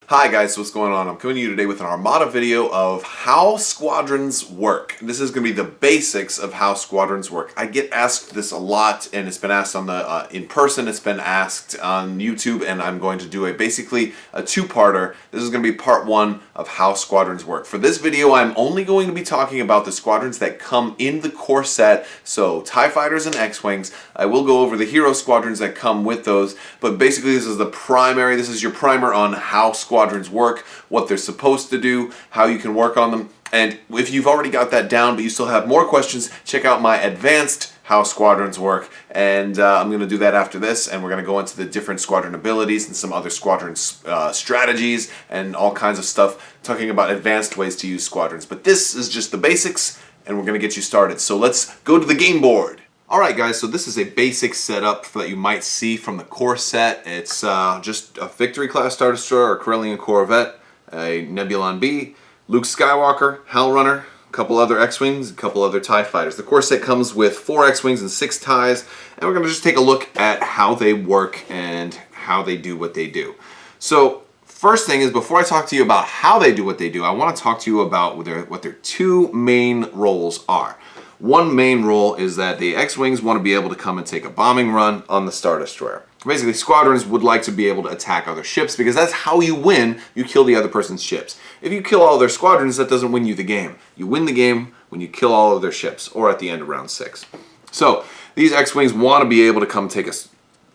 Hi guys, what's going on? I'm coming to you today with an Armada video of how squadrons work. This is going to be the basics of how squadrons work. I get asked this a lot, and it's been asked on the in person, it's been asked on YouTube, and I'm going to do basically a two-parter. This is going to be part one of how squadrons work. For this video, I'm only going to be talking about the squadrons that come in the core set, so TIE Fighters and X-Wings. I will go over the hero squadrons that come with those, but basically this is your primer on how squadrons work, what they're supposed to do, how you can work on them. And if you've already got that down but you still have more questions, check out my advanced how squadrons work, and I'm going to do that after this, and we're going to go into the different squadron abilities and some other squadron strategies and all kinds of stuff, talking about advanced ways to use squadrons. But this is just the basics, and we're going to get you started. So let's go to the game board. Alright guys, so this is a basic setup that you might see from the core set. It's just a Victory class Star Destroyer, a Corellian Corvette, a Nebulon B, Luke Skywalker, Hell Runner, a couple other X-Wings, a couple other TIE Fighters. The core set comes with 4 X-Wings and 6 TIEs, and we're going to just take a look at how they work and how they do what they do. So first thing is, before I talk to you about how they do what they do, I want to talk to you about what their two main roles are. One main role is that the X-Wings want to be able to come and take a bombing run on the Star Destroyer. Basically, squadrons would like to be able to attack other ships because that's how you win. You kill the other person's ships. If you kill all their squadrons, that doesn't win you the game. You win the game when you kill all of their ships, or at the end of round 6. So these X-Wings want to be able to come take a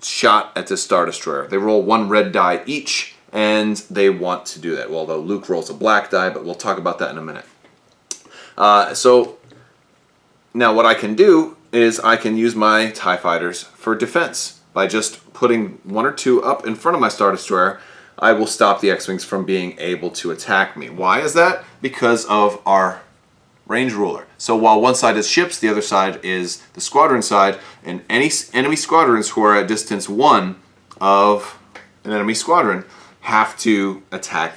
shot at this Star Destroyer. They roll 1 red die each, and they want to do that. Well, although Luke rolls a black die, but we'll talk about that in a minute. Now what I can do is I can use my TIE Fighters for defense. By just putting 1 or 2 up in front of my Star Destroyer, I will stop the X-Wings from being able to attack me. Why is that? Because of our range ruler. So while one side is ships, the other side is the squadron side, and any enemy squadrons who are at distance 1 of an enemy squadron have to attack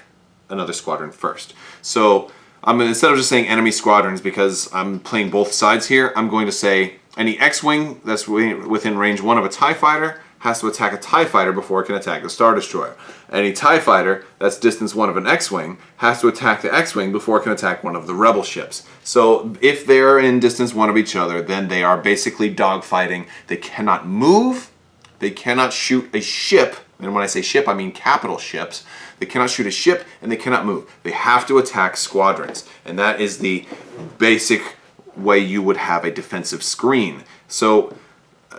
another squadron first. So instead of just saying enemy squadrons, because I'm playing both sides here, I'm going to say any X-Wing that's within range 1 of a TIE Fighter has to attack a TIE Fighter before it can attack the Star Destroyer. Any TIE Fighter that's distance 1 of an X-Wing has to attack the X-Wing before it can attack one of the Rebel ships. So if they're in distance 1 of each other, then they are basically dogfighting. They cannot move, they cannot shoot a ship, and when I say ship, I mean capital ships. They cannot shoot a ship, and they cannot move. They have to attack squadrons, and that is the basic way you would have a defensive screen. So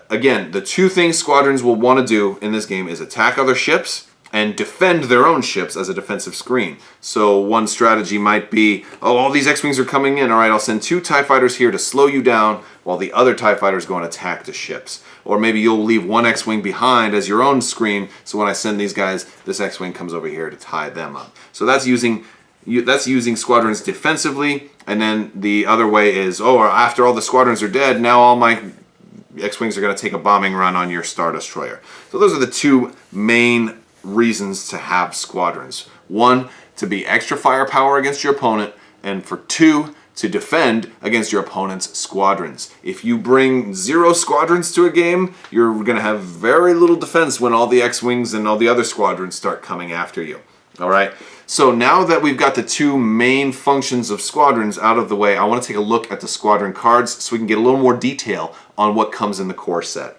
again, the two things squadrons will want to do in this game is attack other ships and defend their own ships as a defensive screen. So one strategy might be, oh, all these X-Wings are coming in. All right, I'll send 2 TIE Fighters here to slow you down while the other TIE Fighters go and attack the ships. Or maybe you'll leave 1 X-Wing behind as your own screen, so when I send these guys, this X-Wing comes over here to tie them up. So that's using squadrons defensively, and then the other way is, oh, after all the squadrons are dead, now all my X-Wings are going to take a bombing run on your Star Destroyer. So those are the two main reasons to have squadrons. 1, to be extra firepower against your opponent, and for 2, to defend against your opponent's squadrons. If you bring 0 squadrons to a game, you're going to have very little defense when all the X-Wings and all the other squadrons start coming after you. Alright, so now that we've got the two main functions of squadrons out of the way, I want to take a look at the squadron cards so we can get a little more detail on what comes in the core set.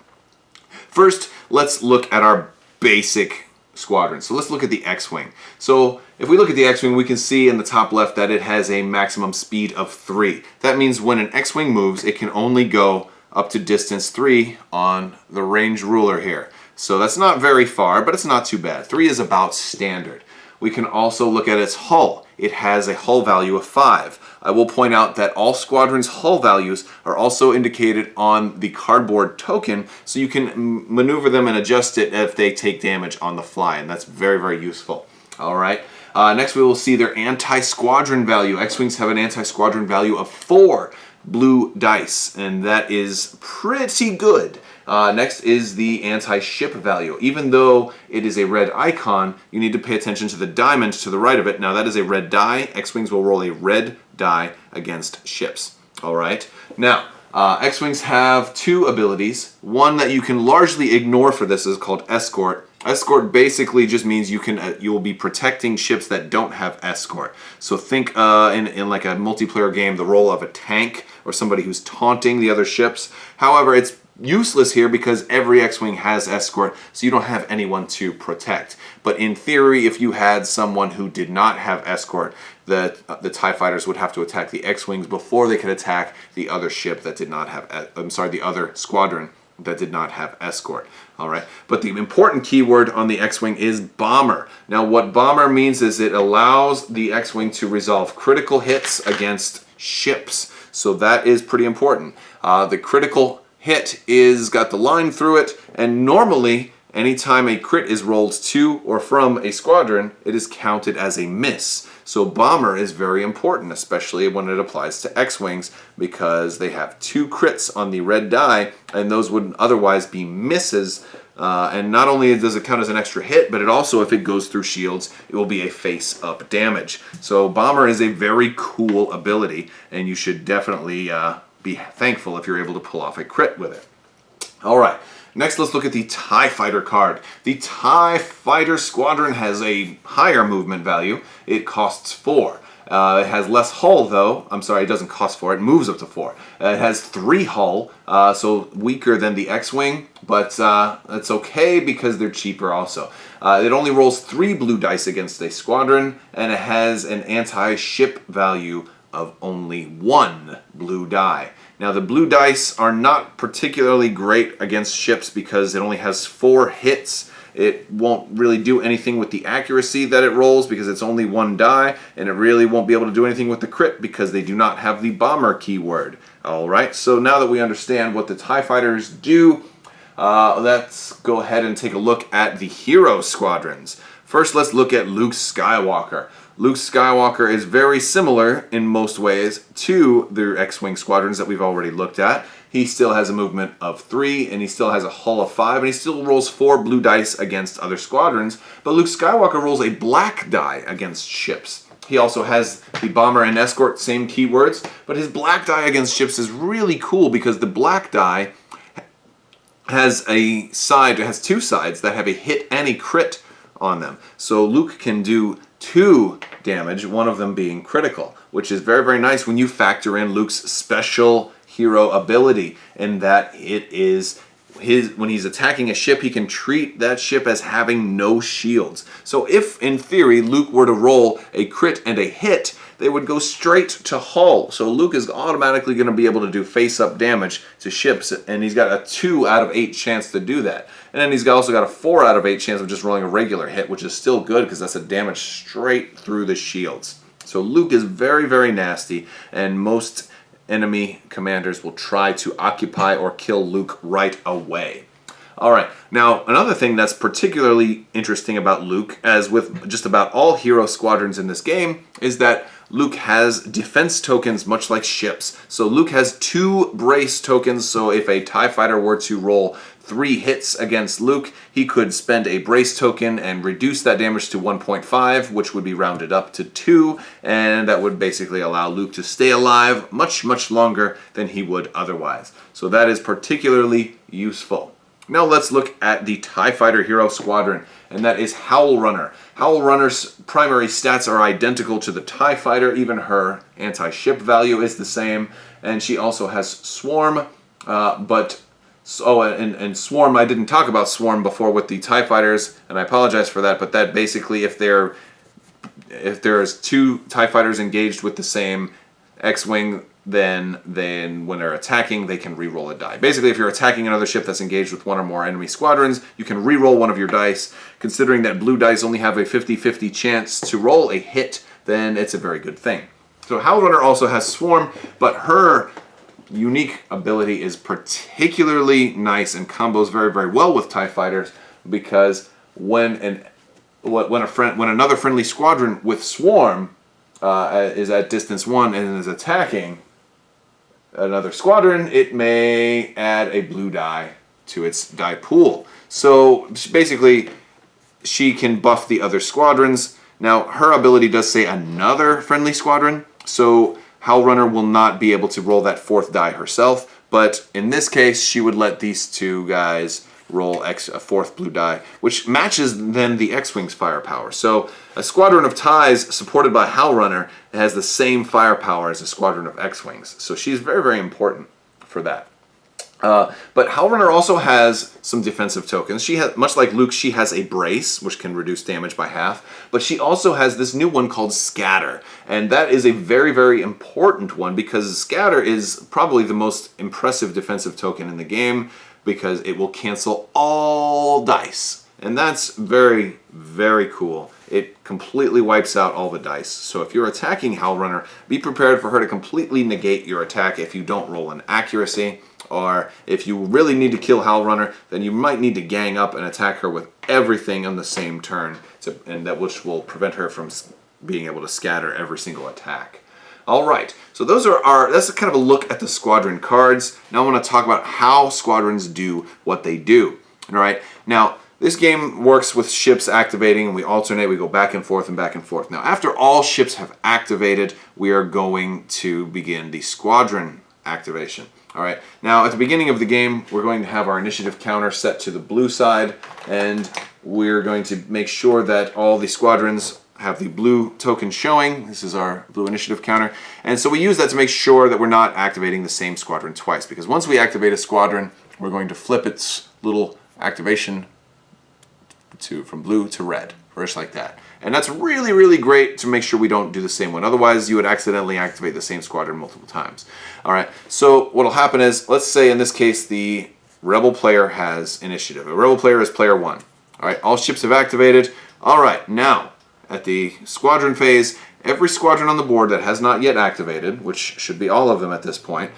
First, let's look at our basic squadron. So let's look at the X-Wing. So if we look at the X-Wing, we can see in the top left that it has a maximum speed of 3. That means when an X-Wing moves, it can only go up to distance 3 on the range ruler here. So that's not very far, but it's not too bad. 3 is about standard. We can also look at its hull. It has a hull value of 5. I will point out that all squadrons' hull values are also indicated on the cardboard token, so you can maneuver them and adjust it if they take damage on the fly, and that's very, very useful. Alright, next we will see their anti-squadron value. X-Wings have an anti-squadron value of 4 blue dice, and that is pretty good. Next is the anti-ship value. Even though it is a red icon, you need to pay attention to the diamond to the right of it. Now that is a red die. X-Wings will roll a red die against ships. Alright, now X-Wings have 2 abilities. One that you can largely ignore for this is called Escort. Escort basically just means you'll be protecting ships that don't have escort. So think in like a multiplayer game, the role of a tank or somebody who's taunting the other ships. However, it's useless here because every X-Wing has escort, so you don't have anyone to protect. But in theory, if you had someone who did not have escort, the TIE fighters would have to attack the X-Wings before they could attack the other ship that did not have, the other squadron that did not have escort. All right, but the important keyword on the X-Wing is bomber. Now, what bomber means is it allows the X-Wing to resolve critical hits against ships. So that is pretty important. The critical hit is got the line through it, and normally anytime a crit is rolled to or from a squadron, it is counted as a miss. So bomber is very important, especially when it applies to X-Wings, because they have 2 crits on the red die, and those would otherwise be misses. And not only does it count as an extra hit, but it also, if it goes through shields, it will be a face-up damage. So bomber is a very cool ability, and you should definitely be thankful if you're able to pull off a crit with it. All right, next let's look at the TIE Fighter card. The TIE Fighter Squadron has a higher movement value. It costs 4. It has less hull though. I'm sorry, it doesn't cost 4. It moves up to 4. It has 3 hull, so weaker than the X-Wing, but it's okay because they're cheaper also. It only rolls 3 blue dice against a squadron, and it has an anti-ship value of only 1 blue die. Now, the blue dice are not particularly great against ships because it only has 4 hits. It won't really do anything with the accuracy that it rolls because it's only 1 die, and it really won't be able to do anything with the crit because they do not have the bomber keyword. Alright, so now that we understand what the TIE Fighters do, let's go ahead and take a look at the hero squadrons. First, let's look at Luke Skywalker. Luke Skywalker is very similar in most ways to the X-Wing squadrons that we've already looked at. He still has a movement of 3, and he still has a hull of 5, and he still rolls 4 blue dice against other squadrons, but Luke Skywalker rolls a black die against ships. He also has the bomber and escort, same keywords, but his black die against ships is really cool because the black die has a side, it has 2 sides that have a hit and a crit on them. So Luke can do 2 damage, one of them being critical, which is very, very nice when you factor in Luke's special hero ability, in that it is when he's attacking a ship, he can treat that ship as having no shields. So if, in theory, Luke were to roll a crit and a hit, they would go straight to hull. So Luke is automatically going to be able to do face-up damage to ships, and he's got a 2 out of 8 chance to do that. And then he's also got a 4 out of 8 chance of just rolling a regular hit, which is still good because that's a damage straight through the shields. So Luke is very, very nasty, and most enemy commanders will try to occupy or kill Luke right away. Alright, now another thing that's particularly interesting about Luke, as with just about all hero squadrons in this game, is that Luke has defense tokens much like ships. So Luke has 2 brace tokens, so if a TIE fighter were to roll 3 hits against Luke, he could spend a brace token and reduce that damage to 1.5, which would be rounded up to 2, and that would basically allow Luke to stay alive much, much longer than he would otherwise. So that is particularly useful. Now let's look at the TIE Fighter Hero Squadron, and that is Howl Runner. Howl Runner's primary stats are identical to the TIE Fighter, even her anti-ship value is the same, and she also has Swarm, and Swarm, I didn't talk about Swarm before with the TIE Fighters, and I apologize for that, but that basically, if there's 2 TIE Fighters engaged with the same X-Wing, then when they're attacking, they can re-roll a die. Basically, if you're attacking another ship that's engaged with 1 or more enemy squadrons, you can re-roll one of your dice. Considering that blue dice only have a 50-50 chance to roll a hit, then it's a very good thing. So Howl Runner also has Swarm, but her unique ability is particularly nice and combos very, very well with TIE Fighters, because when another friendly squadron with Swarm is at distance 1 and is attacking another squadron, it may add a blue die to its die pool. So basically, she can buff the other squadrons. Now, her ability does say another friendly squadron, so Howl Runner will not be able to roll that 4th die herself, but in this case, she would let these 2 guys roll a fourth blue die, which matches then the X-Wing's firepower. So a squadron of TIEs supported by Howlrunner has the same firepower as a squadron of X-Wings. So she's very, very important for that. But Howlrunner also has some defensive tokens. She has, much like Luke, she has a brace, which can reduce damage by half. But she also has this new one called Scatter. And that is a very, very important one because Scatter is probably the most impressive defensive token in the game because it will cancel all dice. And that's very, very cool. It completely wipes out all the dice. So if you're attacking Howlrunner, be prepared for her to completely negate your attack if you don't roll an accuracy. Or if you really need to kill Howlrunner, then you might need to gang up and attack her with everything on the same turn, and that which will prevent her from being able to scatter every single attack. Alright, so that's kind of a look at the squadron cards. Now I want to talk about how squadrons do what they do. Alright, now this game works with ships activating, and we alternate, we go back and forth and back and forth. Now after all ships have activated, we are going to begin the squadron activation. Alright, now at the beginning of the game, we're going to have our initiative counter set to the blue side, and we're going to make sure that all the squadrons have the blue token showing. This is our blue initiative counter. And so we use that to make sure that we're not activating the same squadron twice, because once we activate a squadron, we're going to flip its little activation from blue to red, or just like that. And that's really, really great to make sure we don't do the same one. Otherwise, you would accidentally activate the same squadron multiple times. All right, so what'll happen is, let's say in this case, the Rebel player has initiative. A Rebel player is player 1. All right, all ships have activated. All right, now, at the squadron phase, every squadron on the board that has not yet activated, which should be all of them at this point,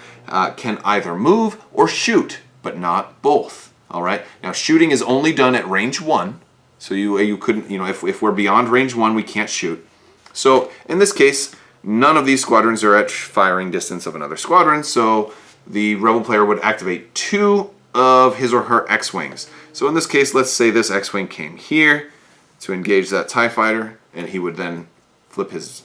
can either move or shoot, but not both. All right, now shooting is only done at range 1. So you couldn't, if we're beyond range 1, we can't shoot. So in this case, none of these squadrons are at firing distance of another squadron, so the Rebel player would activate 2 of his or her X-Wings. So in this case, let's say this X-Wing came here to engage that TIE fighter, and he would then flip his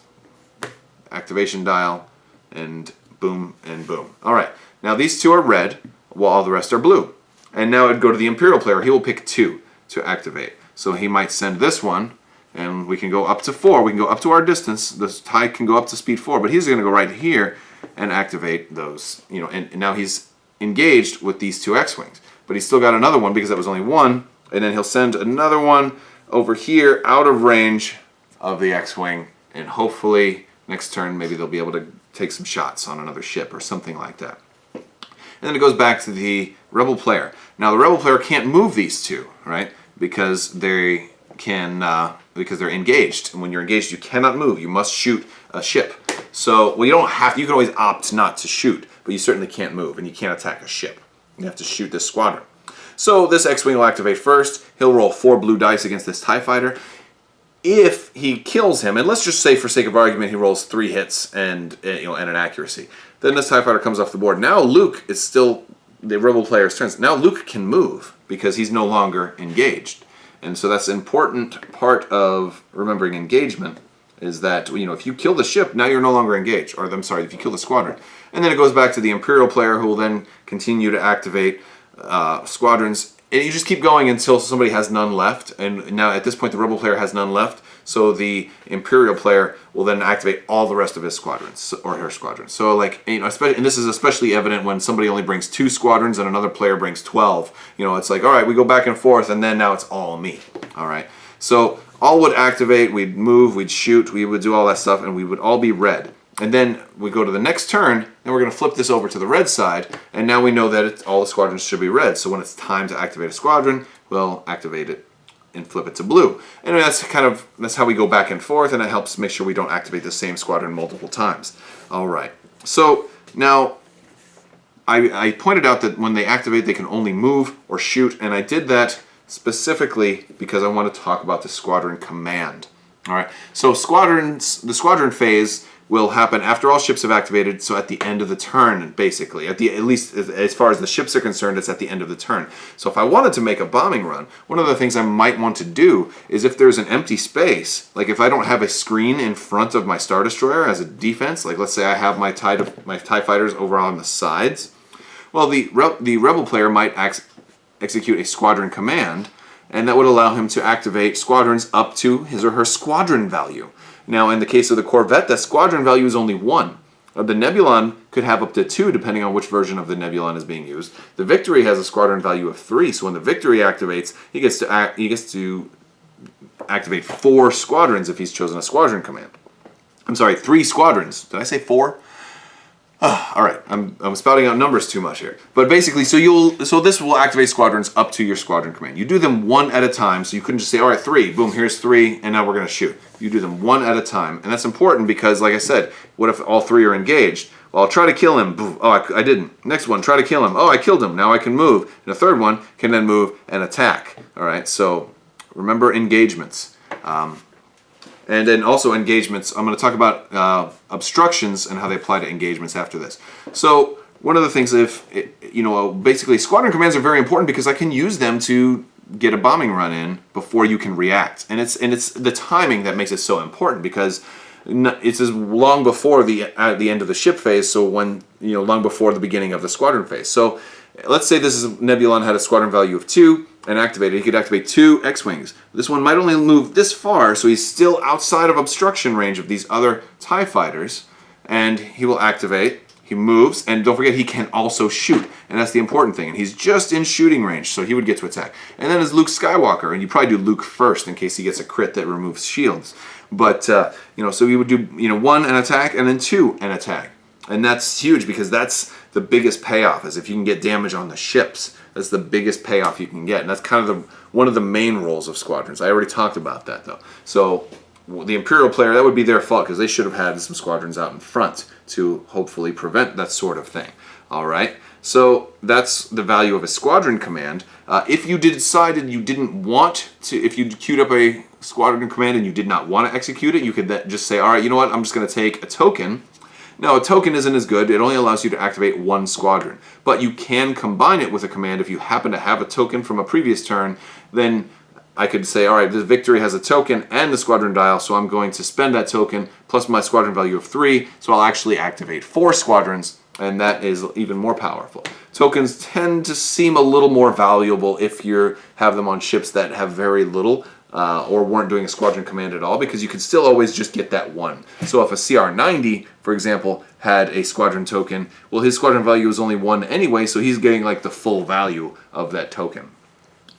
activation dial, and boom, and boom. All right, now these 2 are red, while all the rest are blue. And now it'd go to the Imperial player. He will pick 2 to activate. So he might send this one, and we can go up to 4. We can go up to our distance. The TIE can go up to speed 4, but he's going to go right here and activate those. And now he's engaged with these 2 X-Wings. But he's still got another one because that was only 1, and then he'll send another one over here out of range of the X-Wing, and hopefully next turn maybe they'll be able to take some shots on another ship or something like that. And then it goes back to the Rebel player. Now the Rebel player can't move these 2, right? Because they because they're engaged, and when you're engaged, you cannot move. You must shoot a ship. So, well, you don't have to. You can always opt not to shoot, but you certainly can't move, and you can't attack a ship. You have to shoot this squadron. So this X-Wing will activate first. He'll roll 4 blue dice against this TIE fighter. If he kills him, and let's just say for sake of argument, he rolls 3 hits and an accuracy, then this TIE fighter comes off the board. Now Luke is still the Rebel player's turn. Now Luke can move because he's no longer engaged. And so that's an important part of remembering engagement, is that, if you kill the ship, now you're no longer engaged. Or, I'm sorry, if you kill the squadron. And then it goes back to the Imperial player, who will then continue to activate squadrons. And you just keep going until somebody has none left. And now at this point, the Rebel player has none left. So the Imperial player will then activate all the rest of his squadrons, or her squadrons. So, especially, and this is especially evident when somebody only brings 2 squadrons and another player brings 12. It's like, all right, we go back and forth, and then now it's all me. All right. So all would activate, we'd move, we'd shoot, we would do all that stuff, and we would all be red. And then we go to the next turn, and we're going to flip this over to the red side, and now we know that all the squadrons should be red. So when it's time to activate a squadron, we'll activate it and flip it to blue. And that's how we go back and forth, and it helps make sure we don't activate the same squadron multiple times. All right. So now I pointed out that when they activate, they can only move or shoot, and I did that specifically because I want to talk about the squadron command. All right. So the squadron phase will happen after all ships have activated, so at the end of the turn, basically. At least as far as the ships are concerned, it's at the end of the turn. So if I wanted to make a bombing run, one of the things I might want to do is, if there's an empty space, like if I don't have a screen in front of my Star Destroyer as a defense, like let's say I have my TIE fighters over on the sides, well, the Rebel player might execute a squadron command, and that would allow him to activate squadrons up to his or her squadron value. Now, in the case of the Corvette, that squadron value is only 1. The Nebulon could have up to 2, depending on which version of the Nebulon is being used. The Victory has a squadron value of 3, so when the Victory activates, he gets to activate 4 squadrons if he's chosen a squadron command. I'm sorry, 3 squadrons. Did I say 4? All right, I'm spouting out numbers too much here. But basically, so this will activate squadrons up to your squadron command. You do them one at a time, so you couldn't just say, all right, 3, boom, here's 3, and now we're going to shoot. You do them one at a time, and that's important because, like I said, what if all 3 are engaged? Well, I'll try to kill him. Boom. Oh, I didn't. Next one, try to kill him. Oh, I killed him. Now I can move. And the third one can then move and attack. All right, so remember engagements. And then also engagements, I'm going to talk about obstructions and how they apply to engagements after this. So one of the things, basically squadron commands are very important because I can use them to get a bombing run in before you can react. And it's the timing that makes it so important because it's as long before the end of the ship phase, so long before the beginning of the squadron phase. So let's say Nebulon had a squadron value of 2 and activated. He could activate 2 X-Wings. This one might only move this far, so he's still outside of obstruction range of these other TIE fighters, and he will activate. He moves, and don't forget he can also shoot, and that's the important thing. And he's just in shooting range, so he would get to attack. And then as Luke Skywalker, and you probably do Luke first in case he gets a crit that removes shields. But so we would do 1 an attack, and then 2 an attack. And that's huge because that's the biggest payoff, is if you can get damage on the ships. That's the biggest payoff you can get. And that's kind of one of the main roles of squadrons. I already talked about that, though. So the Imperial player, that would be their fault because they should have had some squadrons out in front to hopefully prevent that sort of thing. All right? So that's the value of a squadron command. If you decided you didn't want to, if you queued up a squadron command and you did not want to execute it, you could then just say, all right, you know what, I'm just going to take a token. Now, a token isn't as good. It only allows you to activate 1 squadron. But you can combine it with a command if you happen to have a token from a previous turn. Then I could say, all right, this Victory has a token and the squadron dial, so I'm going to spend that token plus my squadron value of 3, so I'll actually activate 4 squadrons, and that is even more powerful. Tokens tend to seem a little more valuable if you have them on ships that have very little or weren't doing a squadron command at all, because you can still always just get that 1. So if a CR-90, for example, had a squadron token, well, his squadron value is only 1 anyway, so he's getting like the full value of that token.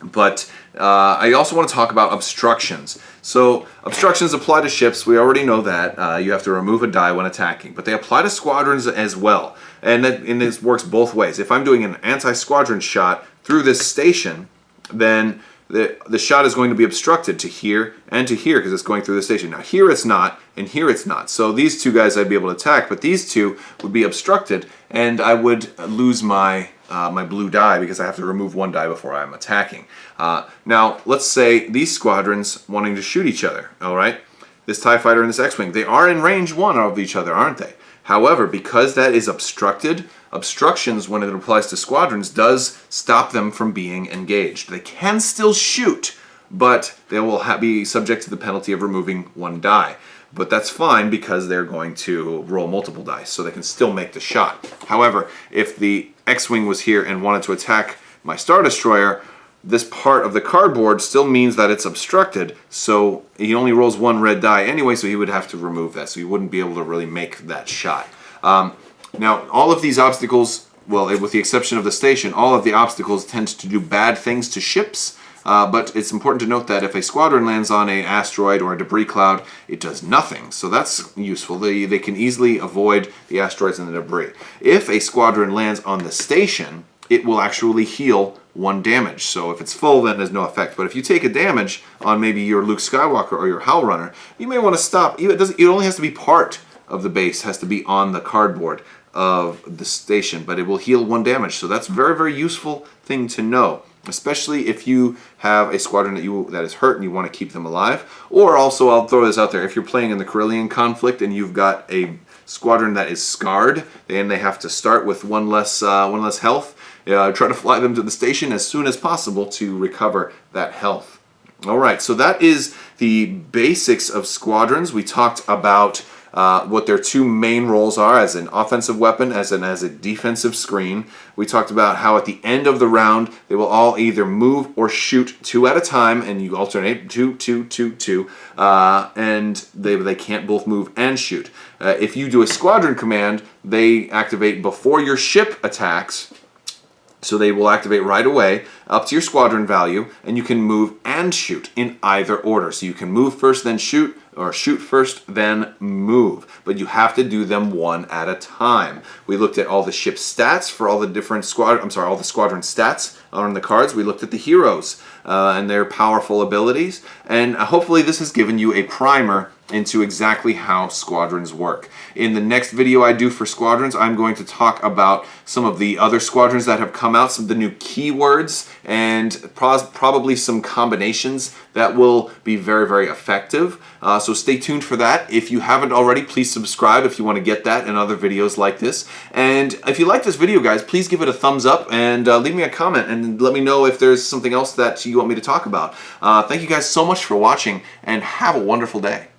But I also want to talk about obstructions. So obstructions apply to ships. We already know that. You have to remove a die when attacking. But they apply to squadrons as well. And this works both ways. If I'm doing an anti-squadron shot through this station, then the shot is going to be obstructed to here and to here because it's going through the station. Now here it's not, and here it's not. So these 2 guys I'd be able to attack, but these 2 would be obstructed, and I would lose my blue die because I have to remove 1 die before I'm attacking. Now let's say these squadrons wanting to shoot each other. All right, this TIE fighter and this X-Wing, they are in range 1 of each other, aren't they? However, because that is obstructed, obstructions, when it applies to squadrons, does stop them from being engaged. They can still shoot, but they will be subject to the penalty of removing 1 die. But that's fine because they're going to roll multiple dice, so they can still make the shot. However, if the X-Wing was here and wanted to attack my Star Destroyer, this part of the cardboard still means that it's obstructed, so he only rolls 1 red die anyway, so he would have to remove that, so he wouldn't be able to really make that shot. Now, all of these obstacles, well, with the exception of the station, all of the obstacles tend to do bad things to ships, but it's important to note that if a squadron lands on an asteroid or a debris cloud, it does nothing, so that's useful. They can easily avoid the asteroids and the debris. If a squadron lands on the station, it will actually heal 1 damage. So if it's full, then there's no effect. But if you take a damage on maybe your Luke Skywalker or your Howl Runner, you may want to stop. It only has to be part of the base, has to be on the cardboard of the station, but it will heal 1 damage. So that's a very, very useful thing to know, especially if you have a squadron that is hurt and you want to keep them alive. Or also, I'll throw this out there, if you're playing in the Corellian conflict and you've got a squadron that is scarred and they have to start with one less health, try to fly them to the station as soon as possible to recover that health. All right, so that is the basics of squadrons. We talked about what their two main roles are as an offensive weapon, as a defensive screen. We talked about how at the end of the round, they will all either move or shoot 2 at a time, and you alternate 2, 2, 2, 2, and they can't both move and shoot. If you do a squadron command, they activate before your ship attacks, so they will activate right away up to your squadron value, and you can move and shoot in either order. So you can move first, then shoot, or shoot first, then move. But you have to do them 1 at a time. We looked at all the ship stats for all the different all the squadron stats on the cards. We looked at the heroes and their powerful abilities, and hopefully this has given you a primer into exactly how squadrons work. In the next video I do for squadrons, I'm going to talk about some of the other squadrons that have come out, some of the new keywords, and probably some combinations that will be very, very effective. So stay tuned for that. If you haven't already, please subscribe if you want to get that and other videos like this. And if you like this video, guys, please give it a thumbs up and leave me a comment and let me know if there's something else that you want me to talk about. Thank you guys so much for watching, and have a wonderful day.